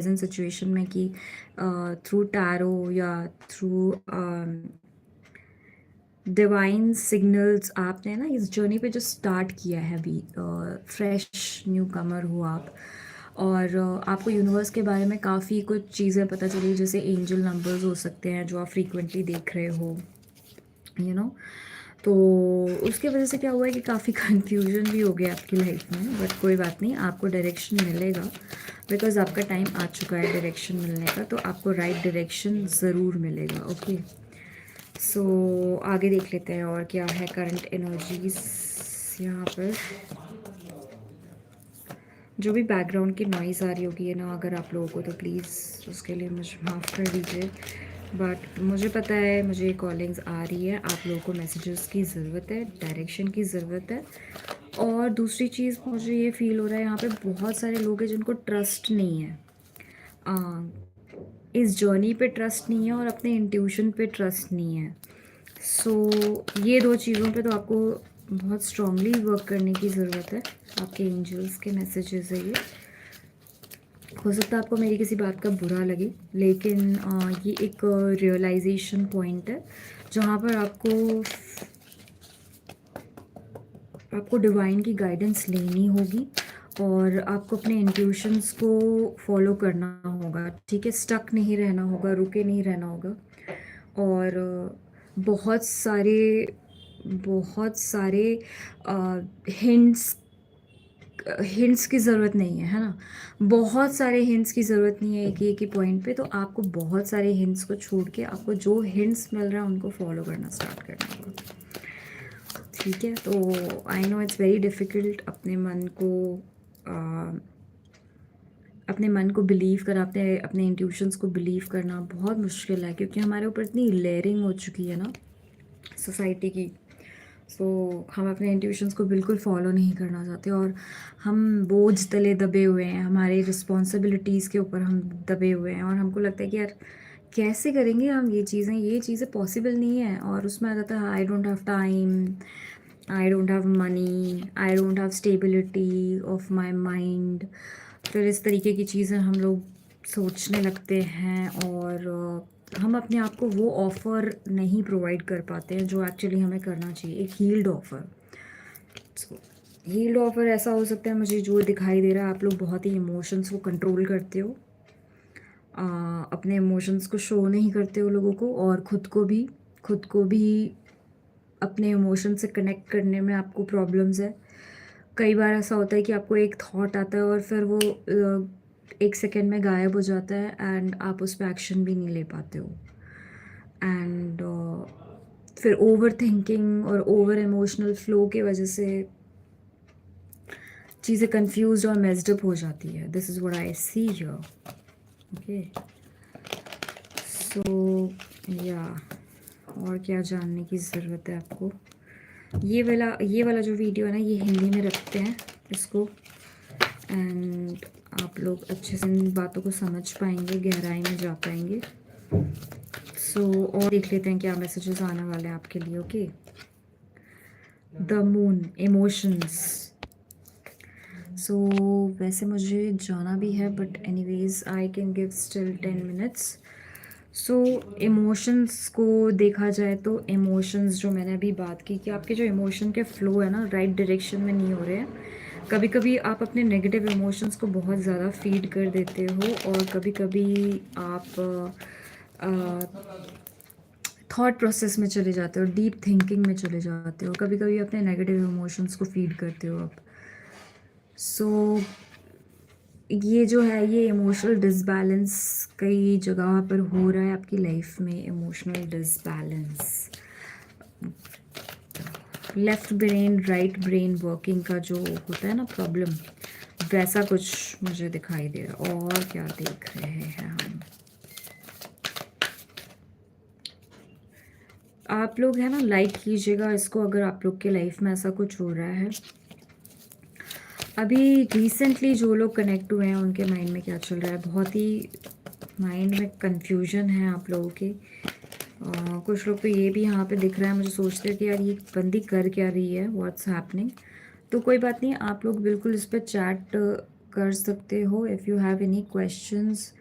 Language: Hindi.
प्रेजेंट सिचुएशन में कि थ्रू टैरो या थ्रू डिवाइन सिग्नल्स आपने ना इस जर्नी पे जो स्टार्ट किया है अभी, फ्रेश न्यू कमर हो आप, और आपको यूनिवर्स के बारे में काफ़ी कुछ चीज़ें पता चली, जैसे एंजल नंबर्स हो सकते हैं जो आप फ्रीक्वेंटली देख रहे हो, यू नो। तो उसके वजह से क्या हुआ है कि काफ़ी कंफ्यूजन भी हो गया आपकी लाइफ में, बट कोई बात नहीं, आपको डायरेक्शन मिलेगा बिकॉज आपका टाइम आ चुका है डायरेक्शन मिलने का, तो आपको राइट डायरेक्शन ज़रूर मिलेगा। ओके, सो आगे देख लेते हैं और क्या है करंट एनर्जीज यहाँ पर। जो भी बैकग्राउंड की नॉइज़ आ रही होगी है ना अगर आप लोगों को, तो प्लीज़ उसके लिए मुझे माफ़ कर दीजिए, बट मुझे पता है मुझे कॉलिंग्स आ रही है, आप लोगों को मैसेजेस की ज़रूरत है, डायरेक्शन की ज़रूरत है। और दूसरी चीज़ मुझे ये फ़ील हो रहा है यहाँ पे बहुत सारे लोग हैं जिनको ट्रस्ट नहीं है, इस जर्नी पे ट्रस्ट नहीं है और अपने इंट्यूशन पे ट्रस्ट नहीं है। सो ये दो चीज़ों पे तो आपको बहुत स्ट्रांगली वर्क करने की ज़रूरत है। आपके एंजल्स के मैसेजेस है ये। हो सकता है आपको मेरी किसी बात का बुरा लगे, लेकिन ये एक रियलाइजेशन पॉइंट है जहाँ पर आपको डिवाइन की गाइडेंस लेनी होगी और आपको अपने इंट्यूशंस को फॉलो करना होगा। ठीक है, स्टक नहीं रहना होगा, रुके नहीं रहना होगा। और बहुत सारे हिंट्स की ज़रूरत नहीं है ना। बहुत सारे हिंट्स की ज़रूरत नहीं है एक ही पॉइंट पे, तो आपको बहुत सारे हिंट्स को छोड़ के आपको जो हिंट्स मिल रहा है उनको फॉलो करना स्टार्ट करना होगा। ठीक है, तो I know it's very difficult अपने मन को बिलीव कर अपने इंट्यूशंस को बिलीव करना बहुत मुश्किल है, क्योंकि हमारे ऊपर इतनी लेयरिंग हो चुकी है ना सोसाइटी की। सो हम अपने इंट्यूशंस को बिल्कुल फॉलो नहीं करना चाहते और हम बोझ तले दबे हुए हैं, हमारी रिस्पॉन्सिबिलिटीज़ के ऊपर हम दबे हुए हैं और हमको लगता है कि यार कैसे करेंगे हम ये चीज़ें पॉसिबल नहीं है। और उसमें आ जाता है I don't have time, I don't have money, I don't have stability of my mind. फिर इस तरीके की चीज़ें हम लोग सोचने लगते हैं और हम अपने आप को वो ऑफ़र नहीं प्रोवाइड कर पाते हैं जो एक्चुअली हमें करना चाहिए, एक हील्ड ऑफ़र। हील्ड ऑफ़र ऐसा हो सकता है, मुझे जो दिखाई दे रहा है आप लोग बहुत ही इमोशंस को कंट्रोल करते हो, अपने इमोशंस को शो नहीं करते हो लोगों को, और खुद को भी अपने इमोशन से कनेक्ट करने में आपको प्रॉब्लम्स है। कई बार ऐसा होता है कि आपको एक थॉट आता है और फिर वो 1 सेकेंड में गायब हो जाता है एंड आप उस पर एक्शन भी नहीं ले पाते हो। एंड फिर ओवर थिंकिंग और ओवर इमोशनल फ्लो की वजह से चीज़ें कंफ्यूज और मेस्ड अप हो जाती है। This is what I see here. Okay, so yeah और क्या जानने की ज़रूरत है आपको? ये वाला जो वीडियो है ना, ये हिंदी में रखते हैं इसको, एंड आप लोग अच्छे से इन बातों को समझ पाएंगे, गहराई में जा पाएंगे। सो और देख लेते हैं क्या मैसेजेस आने वाले हैं आपके लिए। Okay, the moon, emotions. So वैसे मुझे जाना भी है, but anyways I can give still 10 minutes. So emotions को देखा जाए तो इमोशंस जो मैंने अभी बात की कि आपके जो इमोशन के फ्लो है ना राइट डायरेक्शन में नहीं हो रहे हैं। कभी कभी आप अपने नेगेटिव इमोशंस को बहुत ज़्यादा फीड कर देते हो और कभी कभी आप थॉट प्रोसेस में चले जाते हो, डीप थिंकिंग में चले जाते हो, कभी कभी अपने नेगेटिव इमोशंस को फीड करते हो आप। सो ये जो है ये इमोशनल डिसबैलेंस कई जगह पर हो रहा है आपकी लाइफ में। Emotional disbalance, left brain right brain working का जो होता है ना प्रॉब्लम, वैसा कुछ मुझे दिखाई दे रहा है। और क्या देख रहे हैं हम, आप लोग है ना लाइक कीजिएगा इसको अगर आप लोग के लाइफ में ऐसा कुछ हो रहा है। अभी रिसेंटली जो लोग कनेक्ट हुए हैं उनके माइंड में क्या चल रहा है, बहुत ही माइंड में कंफ्यूजन है आप लोगों के। कुछ लोग तो ये भी यहाँ पे दिख रहा है, मुझे सोचते हैं कि यार ये बंदी कर क्या रही है, व्हाट्स हैपनिंग। तो कोई बात नहीं, आप लोग बिल्कुल इस पर चैट कर सकते हो. If you have any questions